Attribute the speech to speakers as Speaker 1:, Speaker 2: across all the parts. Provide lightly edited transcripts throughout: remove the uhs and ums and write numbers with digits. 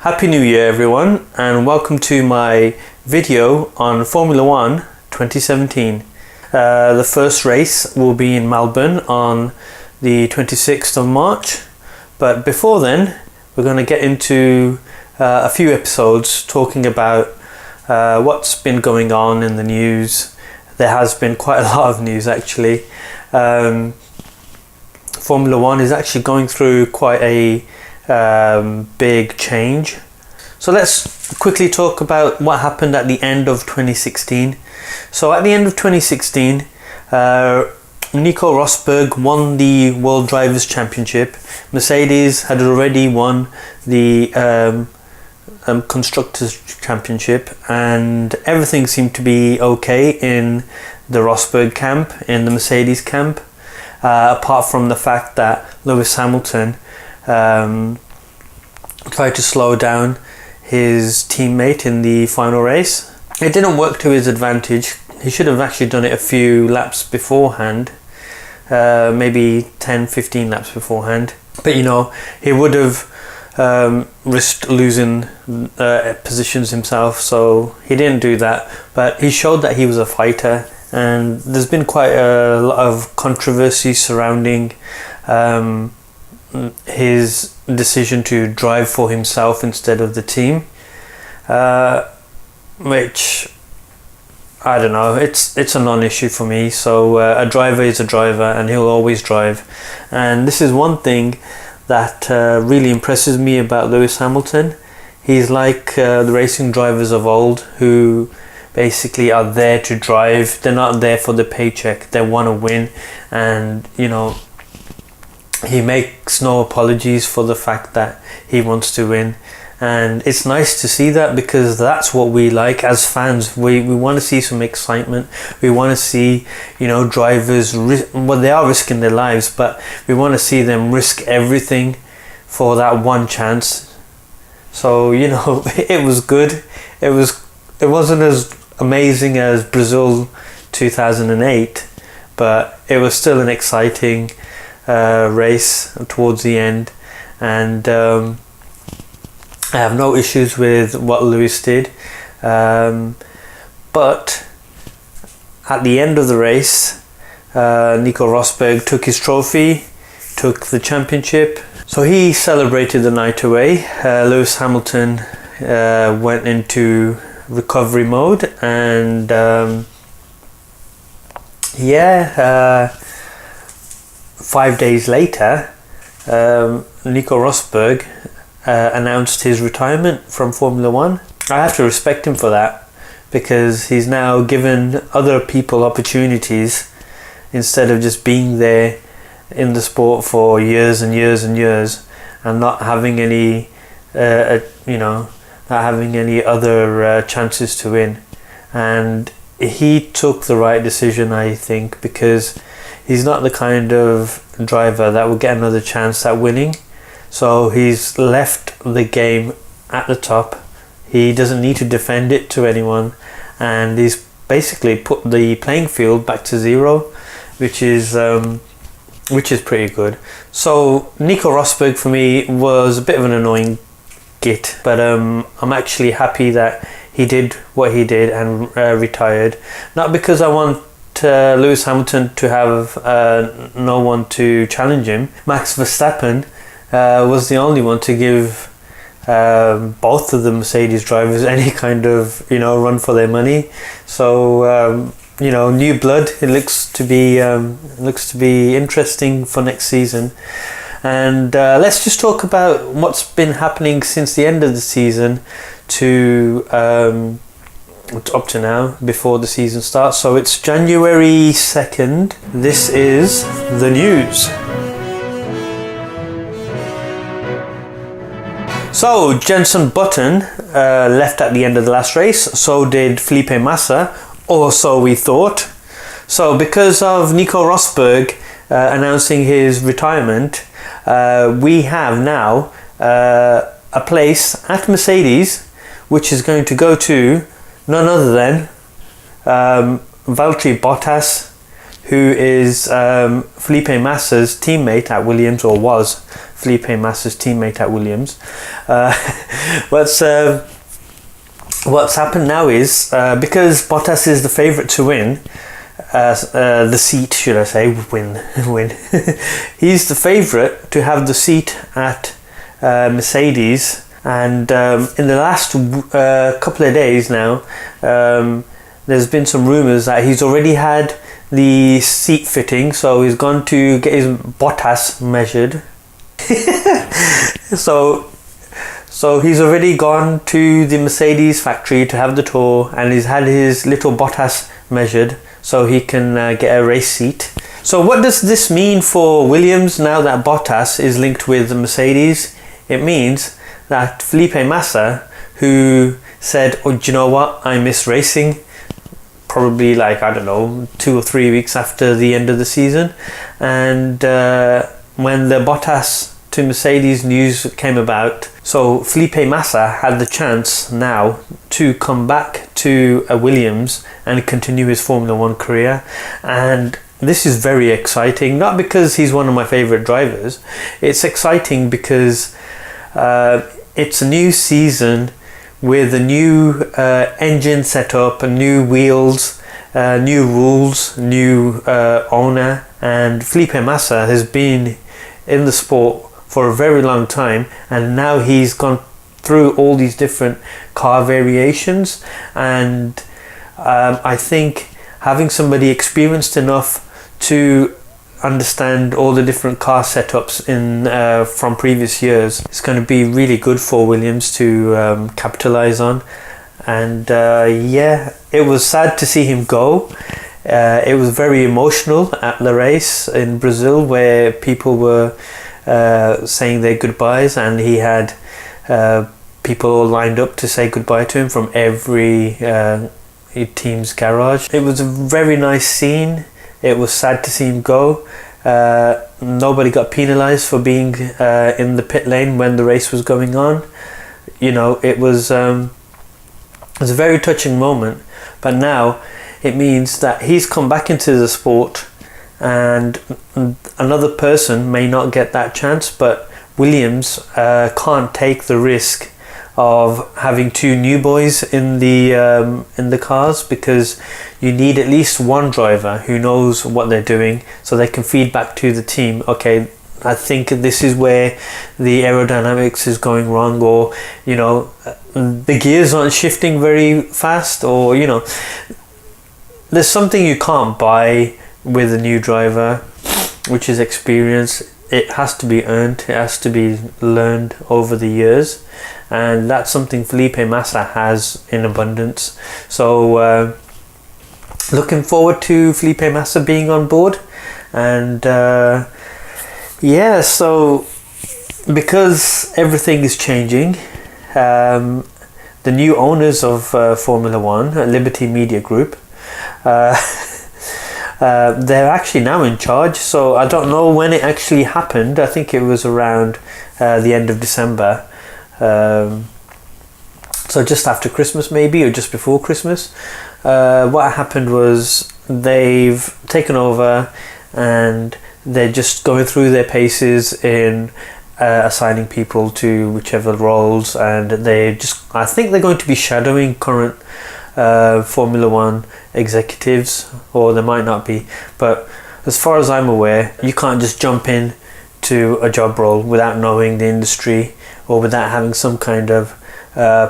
Speaker 1: Happy New Year everyone, and welcome to my video on Formula 1 2017. The first race will be in Melbourne on the 26th of March, but before then we're going to get into a few episodes talking about what's been going on in the news. There has been quite a lot of news actually. Formula 1 is actually going through quite a big change. So let's quickly talk about what happened at the end of 2016. So at the end of 2016, Nico Rosberg won the World Drivers' Championship. Mercedes had already won the Constructors' Championship, and everything seemed to be okay in the Rosberg camp, in the Mercedes camp, apart from the fact that Lewis Hamilton tried to slow down his teammate in the final race. It didn't work to his advantage. He should have actually done it a few laps beforehand, maybe 10-15 laps beforehand, but you know, he would have risked losing positions himself, so he didn't do that. But he showed that he was a fighter, and there's been quite a lot of controversy surrounding his decision to drive for himself instead of the team, which I don't know, it's a non-issue for me. So a driver is a driver and he'll always drive, and this is one thing that really impresses me about Lewis Hamilton. He's like the racing drivers of old who basically are there to drive. They're not there for the paycheck, they want to win, and you know, he makes no apologies for the fact that he wants to win. And it's nice to see that, because that's what we like as fans. We want to see some excitement. We want to see, you know, drivers, well, they are risking their lives, but we want to see them risk everything for that one chance. So, you know, it was good. It wasn't as amazing as Brazil 2008, but it was still an exciting race towards the end, and I have no issues with what Lewis did, but at the end of the race, Nico Rosberg took his trophy, took the championship, so he celebrated the night away. Lewis Hamilton went into recovery mode, and 5 days later, Nico Rosberg announced his retirement from Formula 1. I have to respect him for that, because he's now given other people opportunities instead of just being there in the sport for years and years and years and not having any not having any other chances to win. And he took the right decision, I think, because he's not the kind of driver that will get another chance at winning. So he's left the game at the top. He doesn't need to defend it to anyone, and he's basically put the playing field back to zero, which is pretty good. So Nico Rosberg for me was a bit of an annoying git, but I'm actually happy that he did what he did and retired. Not because I want Lewis Hamilton to have no one to challenge him. Max Verstappen was the only one to give both of the Mercedes drivers any kind of, you know, run for their money. So you know, new blood. It looks to be interesting for next season. And let's just talk about what's been happening since the end of the season to up to now, before the season starts. So it's January 2nd. This is the news. So Jenson Button left at the end of the last race. So did Felipe Massa, or so we thought. So because of Nico Rosberg announcing his retirement, we have now a place at Mercedes which is going to go to none other than Valtteri Bottas, who is Felipe Massa's teammate at Williams, or was Felipe Massa's teammate at Williams. What's happened now is, because Bottas is the favourite to win, the seat, should I say, win. He's the favourite to have the seat at Mercedes, and in the last couple of days now, there's been some rumours that he's already had the seat fitting, so he's gone to get his Bottas measured. So he's already gone to the Mercedes factory to have the tour, and he's had his little Bottas measured so he can get a race seat. So what does this mean for Williams now that Bottas is linked with the Mercedes? It means that Felipe Massa, who said, oh, do you know what, I miss racing, probably like, I don't know, 2 or 3 weeks after the end of the season, and when the Bottas to Mercedes news came about, so Felipe Massa had the chance now to come back to a Williams and continue his Formula 1 career. And this is very exciting, not because he's one of my favourite drivers, it's exciting because it's a new season with a new engine setup, new wheels, new rules, new owner, and Felipe Massa has been in the sport for a very long time, and now he's gone through all these different car variations, and I think having somebody experienced enough to understand all the different car setups in from previous years is going to be really good for Williams to capitalize on. And yeah, it was sad to see him go. It was very emotional at the race in Brazil, where people were saying their goodbyes, and he had people all lined up to say goodbye to him from every team's garage. It was a very nice scene. It was sad to see him go. Nobody got penalised for being in the pit lane when the race was going on. You know, it was a very touching moment, but now it means that he's come back into the sport, and another person may not get that chance, but Williams can't take the risk of having 2 new boys in the cars, because you need at least one driver who knows what they're doing, so they can feed back to the team, okay, I think this is where the aerodynamics is going wrong, or you know, the gears aren't shifting very fast, or you know, there's something you can't buy with a new driver, which is experience. It has to be earned, it has to be learned over the years, and that's something Felipe Massa has in abundance. So looking forward to Felipe Massa being on board. And yeah, so because everything is changing, the new owners of Formula 1, Liberty Media Group, they're actually now in charge. So I don't know when it actually happened. I think it was around the end of December, so just after Christmas maybe, or just before Christmas. What happened was they've taken over, and they're just going through their paces in assigning people to whichever roles, and I think they're going to be shadowing current Formula 1 executives, or they might not be, but as far as I'm aware, you can't just jump in to a job role without knowing the industry, or without having some kind of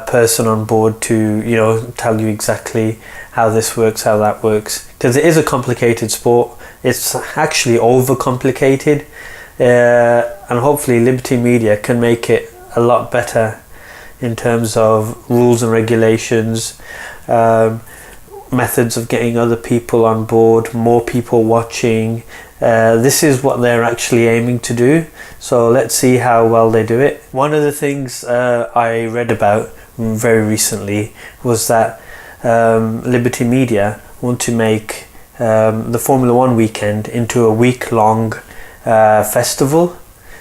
Speaker 1: person on board to, you know, tell you exactly how this works, how that works, because it is a complicated sport. It's actually overcomplicated, and hopefully Liberty Media can make it a lot better in terms of rules and regulations, methods of getting other people on board, more people watching. This is what they're actually aiming to do, so let's see how well they do it. One of the things I read about very recently was that Liberty Media want to make the Formula 1 weekend into a week-long festival.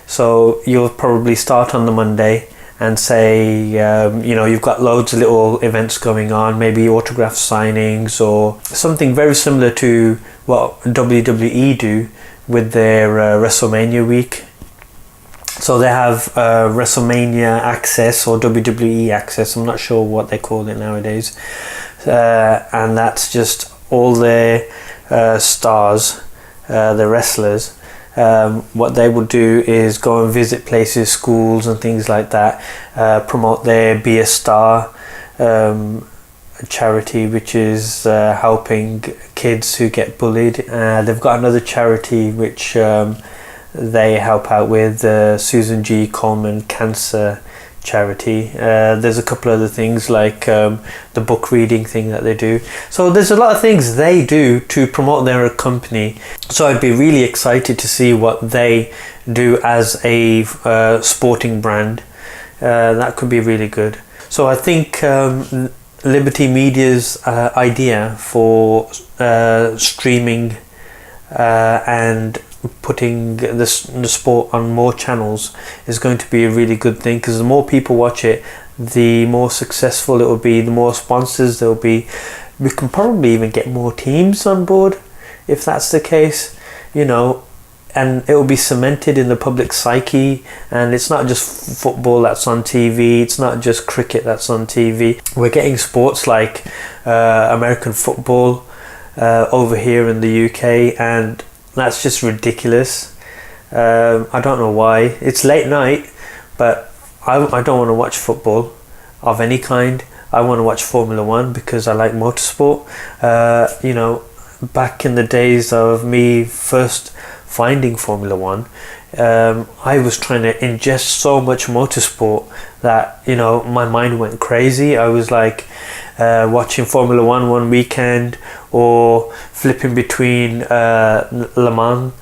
Speaker 1: So you'll probably start on the Monday, and say, you know, you've got loads of little events going on, maybe autograph signings or something very similar to what WWE do with their WrestleMania week. So they have WrestleMania Access or WWE Access, I'm not sure what they call it nowadays, and that's just all their stars, the wrestlers. What they would do is go and visit places, schools and things like that, promote their Be a Star charity, which is helping kids who get bullied. They've got another charity which they help out with, Susan G. Komen Cancer Charity. There's a couple other things like the book reading thing that they do. So there's a lot of things they do to promote their company. So I'd be really excited to see what they do as a sporting brand. That could be really good. So I think Liberty Media's idea for streaming and putting the sport on more channels is going to be a really good thing, because the more people watch it, the more successful it will be, the more sponsors there will be. We can probably even get more teams on board if that's the case, you know, and it will be cemented in the public psyche. And it's not just football that's on TV, it's not just cricket that's on TV. We're getting sports like American football over here in the UK, and that's just ridiculous. I don't know why. It's late night, but I don't want to watch football of any kind. I want to watch Formula 1 because I like motorsport. You know, back in the days of me first finding Formula 1, I was trying to ingest so much motorsport that, you know, my mind went crazy. I was like watching Formula 1 one weekend, or flipping between Le Mans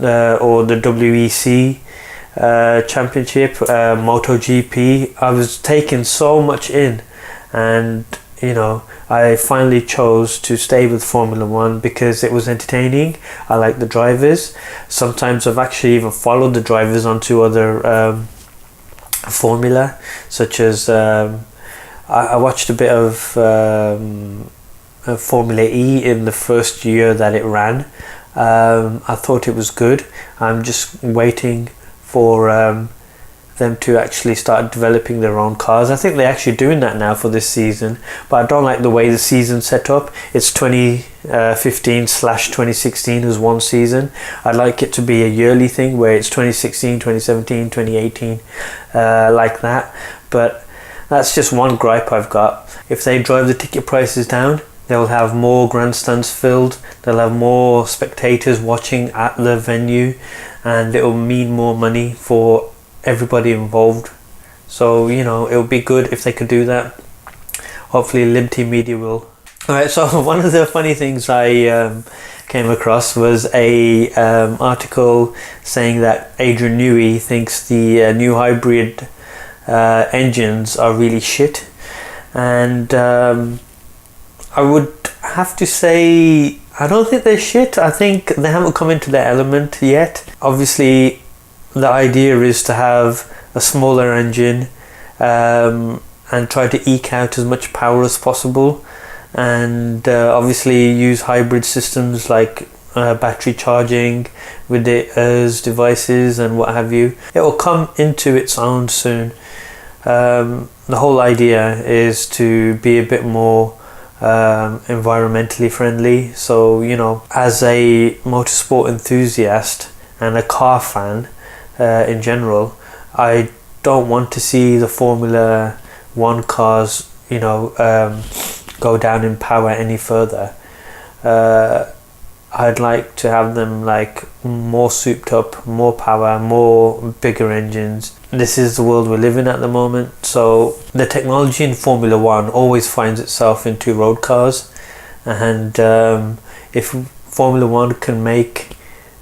Speaker 1: or the WEC championship, MotoGP. I was taking so much in, and you know, I finally chose to stay with Formula 1 because it was entertaining. I like the drivers. Sometimes I've actually even followed the drivers onto other formula, such as I watched a bit of Formula E in the first year that it ran. I thought it was good. I'm just waiting for them to actually start developing their own cars. I think they're actually doing that now for this season, but I don't like the way the season's set up. It's 2015/2016 as one season. I'd like it to be a yearly thing where it's 2016, 2017, 2018, like that. But that's just one gripe I've got. If they drive the ticket prices down, they'll have more grandstands filled, they'll have more spectators watching at the venue, and it will mean more money for everybody involved. So, you know, it would be good if they could do that. Hopefully Liberty Media will. Alright, so one of the funny things I came across was a article saying that Adrian Newey thinks the new hybrid engines are really shit, and I would have to say I don't think they're shit. I think they haven't come into their element yet. Obviously the idea is to have a smaller engine and try to eke out as much power as possible, and obviously use hybrid systems like battery charging with the ERS devices and what have you. It will come into its own soon. The whole idea is to be a bit more environmentally friendly. So, you know, as a motorsport enthusiast and a car fan in general, I don't want to see the Formula 1 cars, you know, go down in power any further. I'd like to have them like more souped up, more power, more bigger engines. This is the world we're living at the moment. So the technology in Formula 1 always finds itself into road cars, and if Formula 1 can make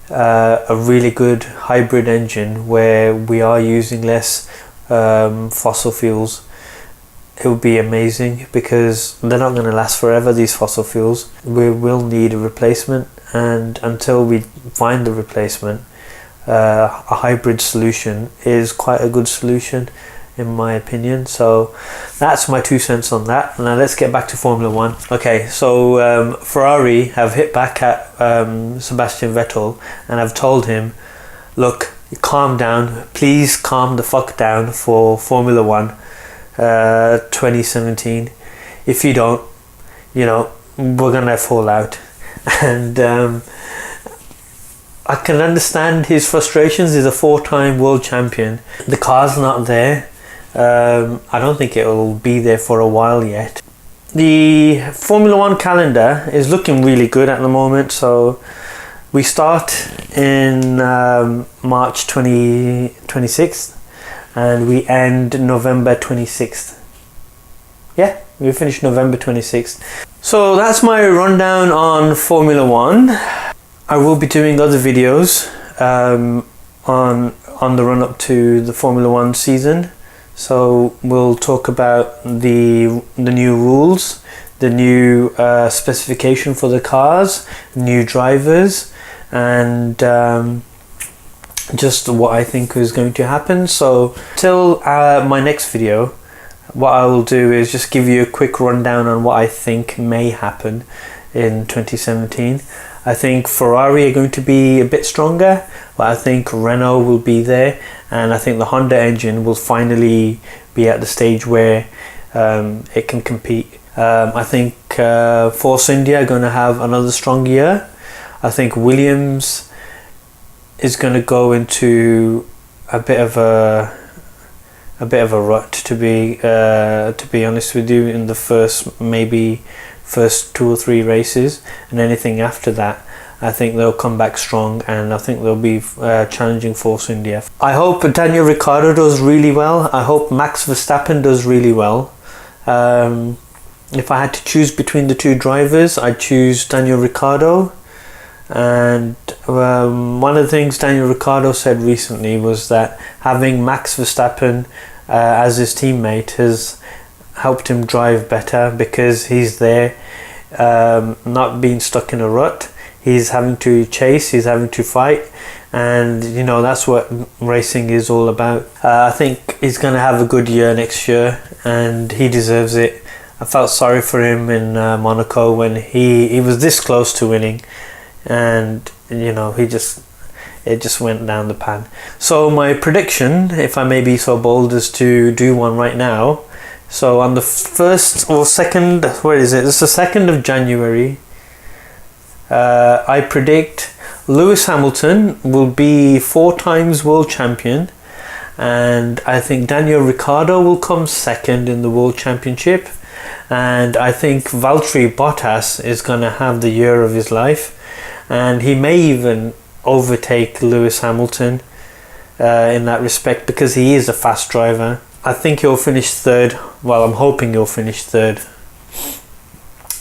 Speaker 1: a really good hybrid engine where we are using less fossil fuels, it would be amazing, because they're not going to last forever, these fossil fuels. We will need a replacement, and until we find the replacement, a hybrid solution is quite a good solution. in my opinion. So that's my 2 cents on that. Now let's get back to Formula 1. Okay, so Ferrari have hit back at Sebastian Vettel and have told him, look, calm down, please calm the fuck down for Formula 1 2017. If you don't, you know, we're gonna fall out. And I can understand his frustrations. He's a 4-time world champion. The car's not there. I don't think it will be there for a while yet. The Formula 1 calendar is looking really good at the moment. So we start in March 26th and we end November 26th. Yeah, we finish November 26th. So that's my rundown on Formula 1. I will be doing other videos on the run up to the Formula 1 season. So we'll talk about the new rules, the new specification for the cars, new drivers, and just what I think is going to happen. So till my next video, what I will do is just give you a quick rundown on what I think may happen in 2017. I think Ferrari are going to be a bit stronger, but I think Renault will be there, and I think the Honda engine will finally be at the stage where it can compete. I think Force India are going to have another strong year. I think Williams is going to go into a bit of a rut, to be honest with you, in the first 2 or 3 races, and anything after that I think they'll come back strong, and I think they'll be challenging Force India. I hope Daniel Ricciardo does really well. I hope Max Verstappen does really well. If I had to choose between the 2 drivers, I'd choose Daniel Ricciardo. And one of the things Daniel Ricciardo said recently was that having Max Verstappen as his teammate has helped him drive better, because he's there, not being stuck in a rut. He's having to chase, he's having to fight, and you know, that's what racing is all about. I think he's going to have a good year next year, and he deserves it. I felt sorry for him in Monaco when he was this close to winning, and you know, it just went down the pan. So my prediction, if I may be so bold as to do one right now, so on the 1st or 2nd, where is it? It's the 2nd of January. I predict Lewis Hamilton will be 4 times world champion, and I think Daniel Ricciardo will come 2nd in the world championship, and I think Valtteri Bottas is going to have the year of his life, and he may even overtake Lewis Hamilton in that respect, because he is a fast driver. I think he'll finish 3rd. Well, I'm hoping he'll finish 3rd.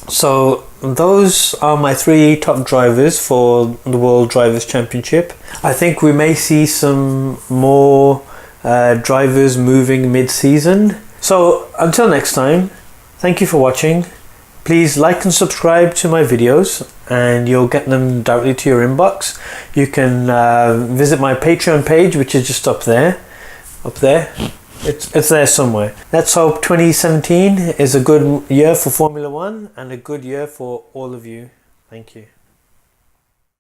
Speaker 1: So those are my 3 top drivers for the World Drivers' Championship. I think we may see some more drivers moving mid-season. So until next time, thank you for watching. Please like and subscribe to my videos, and you'll get them directly to your inbox. You can visit my Patreon page, which is just up there. It's there somewhere. Let's hope 2017 is a good year for Formula 1 and a good year for all of you. Thank you.